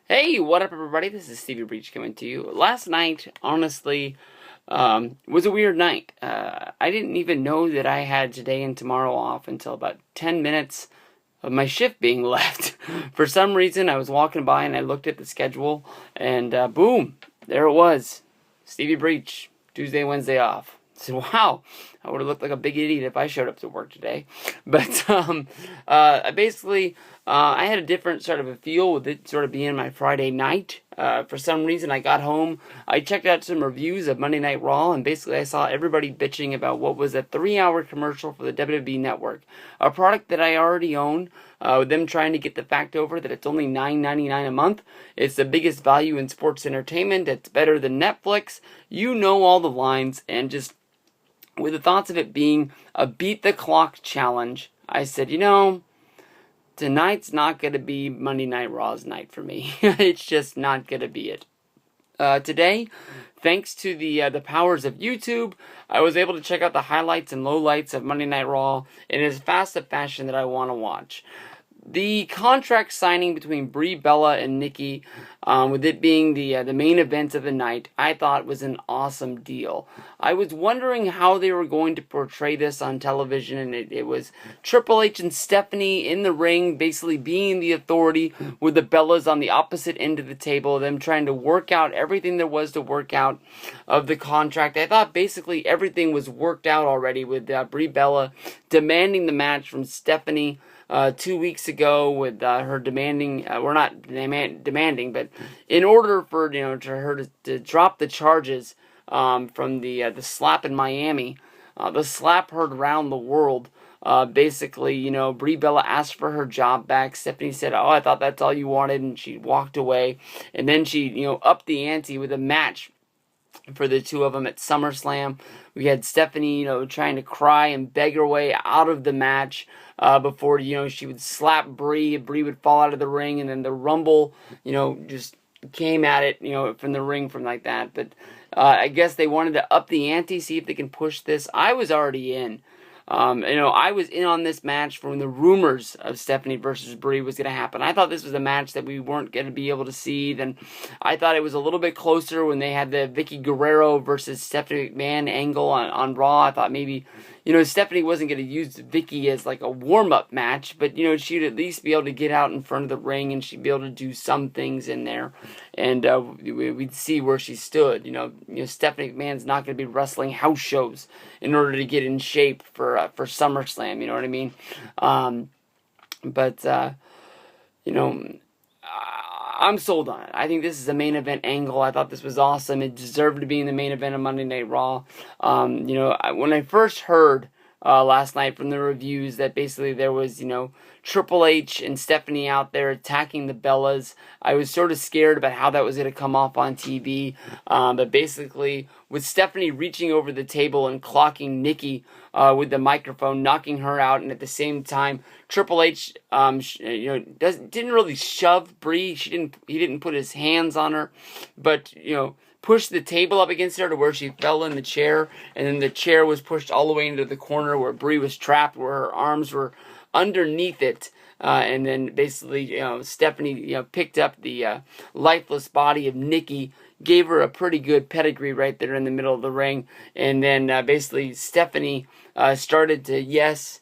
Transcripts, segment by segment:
Hey, what up, everybody? This is Stevie Breach coming to you. Last night, honestly, was a weird night. I didn't even know that I had today and tomorrow off until about 10 minutes of my shift being left. For some reason, I was walking by and I looked at the schedule, and boom, there it was. Stevie Breach, Tuesday, Wednesday off. I said, wow, I would have looked like a big idiot if I showed up to work today. But I had a different sort of a feel with it sort of being my Friday night. For some reason, I got home, I checked out some reviews of Monday Night Raw, and basically I saw everybody bitching about what was a 3-hour commercial for the WWE Network, a product that I already own. With them trying to get the fact over that it's only $9.99 a month. It's the biggest value in sports entertainment. It's better than Netflix. You know all the lines, and just with the thoughts of it being a beat the clock challenge, I said, tonight's not going to be Monday Night Raw's night for me. It's just not going to be it. Today, thanks to the powers of YouTube, I was able to check out the highlights and lowlights of Monday Night Raw in as fast a fashion that I want to watch. The contract signing between Brie Bella and Nikki, with it being the main event of the night, I thought was an awesome deal. I was wondering how they were going to portray this on television, and it was Triple H and Stephanie in the ring, basically being the authority, with the Bellas on the opposite end of the table, them trying to work out everything there was to work out of the contract. I thought basically everything was worked out already, with Brie Bella demanding the match from Stephanie 2 weeks ago, with her demanding, we're not demanding, but in order for her to drop the charges from the slap in Miami, the slap heard around the world. Basically, Brie Bella asked for her job back. Stephanie said, "Oh, I thought that's all you wanted," and she walked away. And then she, upped the ante with a match for the two of them at SummerSlam. We had Stephanie, trying to cry and beg her way out of the match before, she would slap Brie. Brie would fall out of the ring, and then the Rumble, just came at it, from the ring from like that. But I guess they wanted to up the ante, see if they can push this. I was already in. I was in on this match from the rumors of Stephanie versus Brie was going to happen. I thought this was a match that we weren't going to be able to see. Then I thought it was a little bit closer when they had the Vicky Guerrero versus Stephanie McMahon angle on Raw. I thought maybe, Stephanie wasn't going to use Vicky as like a warm-up match, but, she'd at least be able to get out in front of the ring, and she'd be able to do some things in there, and we'd see where she stood. Stephanie McMahon's not going to be wrestling house shows in order to get in shape for SummerSlam, you know what I mean? I'm sold on it. I think this is a main event angle. I thought this was awesome. It deserved to be in the main event of Monday Night Raw. When I first heard last night from the reviews that basically there was, Triple H and Stephanie out there attacking the Bellas, I was sort of scared about how that was going to come off on TV. But basically, with Stephanie reaching over the table and clocking Nikki with the microphone, knocking her out, and at the same time, Triple H, didn't really shove Brie. He didn't put his hands on her, but pushed the table up against her to where she fell in the chair, and then the chair was pushed all the way into the corner where Brie was trapped, where her arms were underneath it, and then basically, Stephanie, picked up the lifeless body of Nikki, gave her a pretty good pedigree right there in the middle of the ring, and then basically Stephanie started to yes,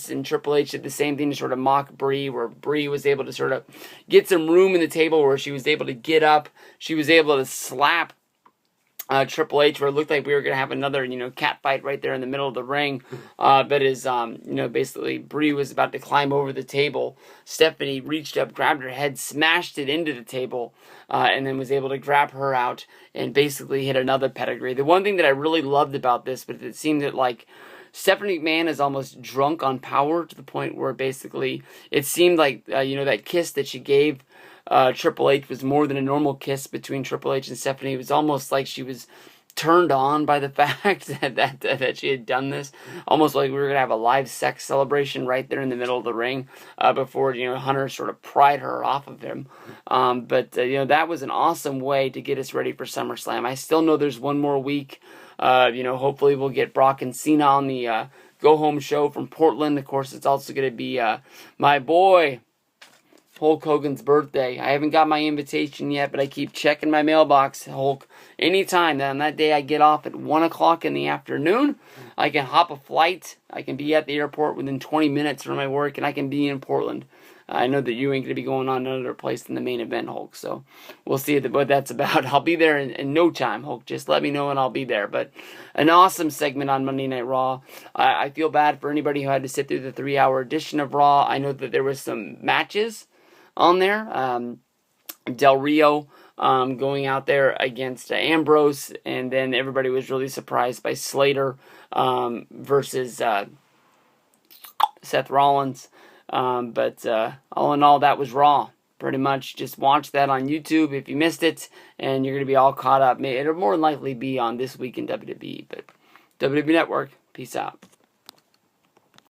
and Triple H did the same thing to sort of mock Brie, where Brie was able to sort of get some room in the table where she was able to get up, she was able to slap Triple H, where it looked like we were going to have another, cat fight right there in the middle of the ring. But as, basically Brie was about to climb over the table, Stephanie reached up, grabbed her head, smashed it into the table, and then was able to grab her out and basically hit another pedigree. The one thing that I really loved about this, but it seemed that, like, Stephanie McMahon is almost drunk on power to the point where basically it seemed like, that kiss that she gave Triple H was more than a normal kiss between Triple H and Stephanie. It was almost like she was turned on by the fact that she had done this. Almost like we were going to have a live sex celebration right there in the middle of the ring before, Hunter sort of pried her off of him. But that was an awesome way to get us ready for SummerSlam. I still know there's one more week. Hopefully we'll get Brock and Cena on the go-home show from Portland. Of course, it's also going to be my boy, Hulk Hogan's birthday. I haven't got my invitation yet, but I keep checking my mailbox, Hulk. Anytime. On that day I get off at 1 o'clock in the afternoon, I can hop a flight. I can be at the airport within 20 minutes from my work, and I can be in Portland. I know that you ain't going to be going on another place than the main event, Hulk. So we'll see what that's about. I'll be there in no time, Hulk. Just let me know and I'll be there. But an awesome segment on Monday Night Raw. I feel bad for anybody who had to sit through the 3-hour edition of Raw. I know that there was some matches on there. Del Rio going out there against Ambrose. And then everybody was really surprised by Slater versus Seth Rollins. But all in all, that was Raw. Pretty much just watch that on YouTube if you missed it, and you're going to be all caught up. It'll more than likely be on This Week in WWE, but WWE Network, peace out.